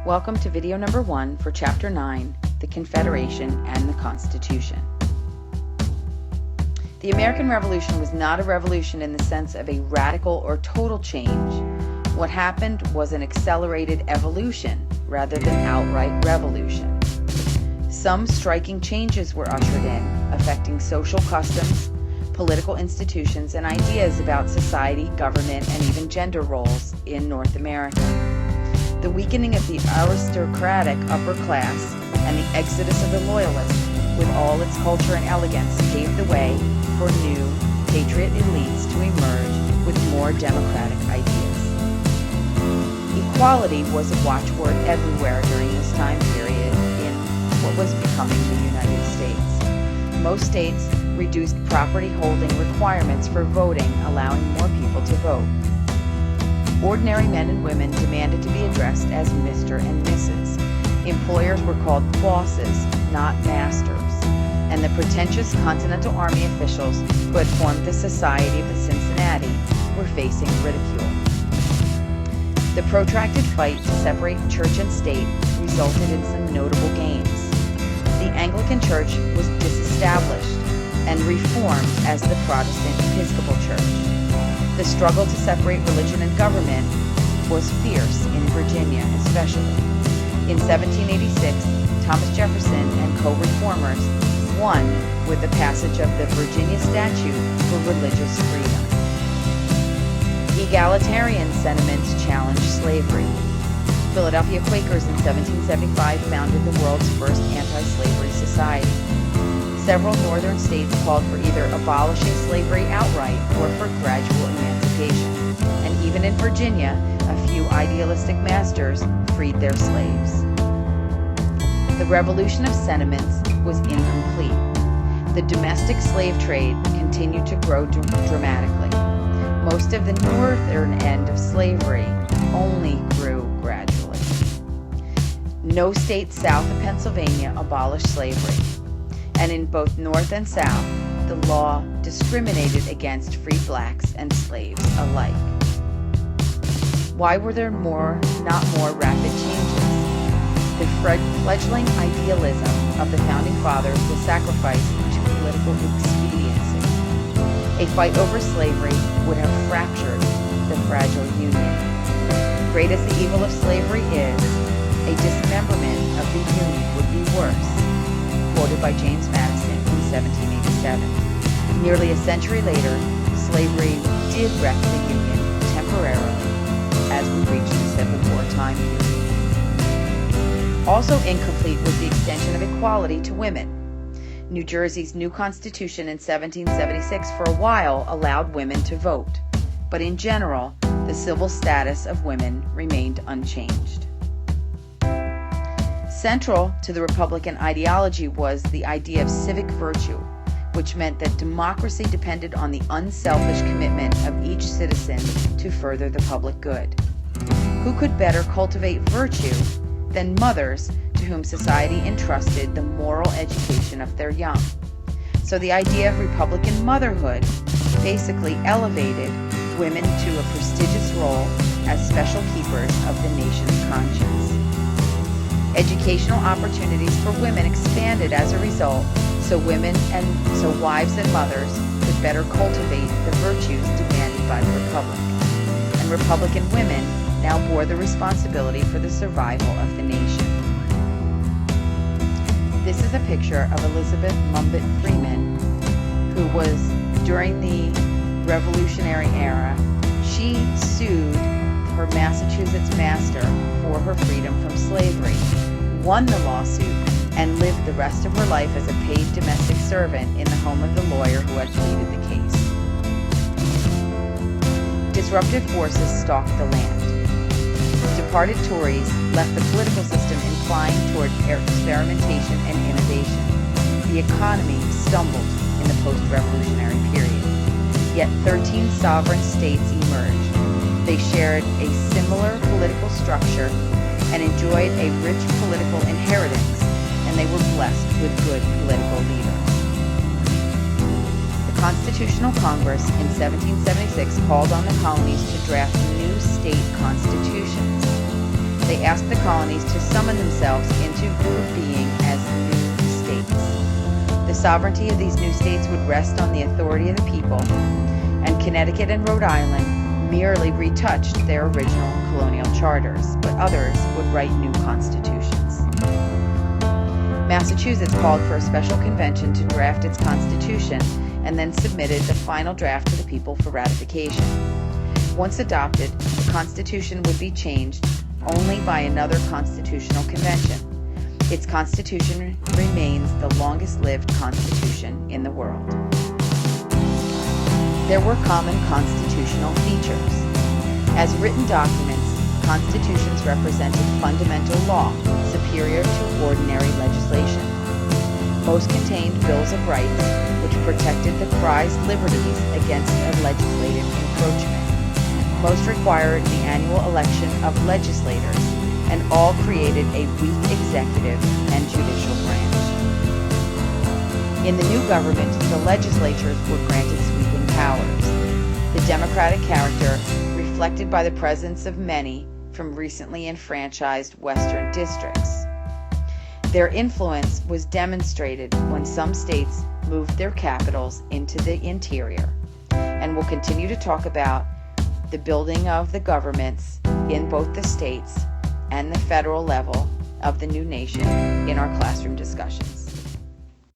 Welcome to video number 1 for Chapter 9, the Confederation and the Constitution. The American Revolution was not a revolution in the sense of a radical or total change. What happened was an accelerated evolution rather than outright revolution. Some striking changes were ushered in, affecting social customs, political institutions, and ideas about society, government, and even gender roles in North America. The weakening of the aristocratic upper class and the exodus of the Loyalists, with all its culture and elegance, paved the way for new patriot elites to emerge with more democratic ideas. Equality was a watchword everywhere during this time period in what was becoming the United States. Most states reduced property holding requirements for voting, allowing more people to vote. Ordinary men and women demanded to be addressed as Mr. and Mrs. Employers were called bosses, not masters, and the pretentious Continental Army officials who had formed the Society of the Cincinnati were facing ridicule. The protracted fight to separate church and state resulted in some notable gains. The Anglican Church was disestablished and reformed as the Protestant Episcopal Church. The struggle to separate religion and government was fierce in Virginia especially. In 1786, Thomas Jefferson and co-reformers won with the passage of the Virginia Statute for Religious Freedom. Egalitarian sentiments challenged slavery. Philadelphia Quakers in 1775 founded the world's first anti-slavery society. Several northern states called for either abolishing slavery outright or for gradual emancipation. And even in Virginia, a few idealistic masters freed their slaves. The revolution of sentiments was incomplete. The domestic slave trade continued to grow dramatically. Most of the northern end of slavery only grew gradually. No state south of Pennsylvania abolished slavery. And in both North and South, the law discriminated against free blacks and slaves alike. Why were there not more rapid changes? The fledgling idealism of the Founding Fathers was sacrificed to political expediency. A fight over slavery would have fractured the fragile Union. Great as the evil of slavery is, a dismemberment of the Union would be worse. Quoted by James Madison in 1787. Nearly a century later, slavery did wreck the Union temporarily as we reached the Civil War time period. Also incomplete was the extension of equality to women. New Jersey's new Constitution in 1776 for a while allowed women to vote, but in general, the civil status of women remained unchanged. Central to the Republican ideology was the idea of civic virtue, which meant that democracy depended on the unselfish commitment of each citizen to further the public good. Who could better cultivate virtue than mothers to whom society entrusted the moral education of their young? So the idea of Republican motherhood basically elevated women to a prestigious role as special keepers of the nation's conscience. Educational opportunities for women expanded as a result, so wives and mothers could better cultivate the virtues demanded by the Republic. And Republican women now bore the responsibility for the survival of the nation. This is a picture of Elizabeth Mumbet Freeman, who was, during the Revolutionary era, she sued her Massachusetts master for her freedom from slavery, won the lawsuit, and lived the rest of her life as a paid domestic servant in the home of the lawyer who had pleaded the case. Disruptive forces stalked the land. Departed Tories left the political system inclined toward experimentation and innovation. The economy stumbled in the post-revolutionary period. Yet 13 sovereign states emerged. They shared a similar political structure and enjoyed a rich political inheritance, and they were blessed with good political leaders. The Constitutional Congress in 1776 called on the colonies to draft new state constitutions. they asked the colonies to summon themselves into good being as new states. The sovereignty of these new states would rest on the authority of the people, and Connecticut and Rhode Island merely retouched their original colonial charters, but others would write new constitutions. Massachusetts called for a special convention to draft its constitution and then submitted the final draft to the people for ratification. Once adopted, the Constitution would be changed only by another constitutional convention. Its constitution remains the longest-lived constitution in the world. There were common constitutional features. As written documents, constitutions represented fundamental law, superior to ordinary legislation. Most contained bills of rights, which protected the prized liberties against a legislative encroachment. Most required the annual election of legislators, and all created a weak executive and judicial branch. In the new government, the legislatures were granted sweeping powers. The democratic character reflected by the presence of many from recently enfranchised Western districts. Their influence was demonstrated when some states moved their capitals into the interior, and we'll continue to talk about the building of the governments in both the states and the federal level of the new nation in our classroom discussions.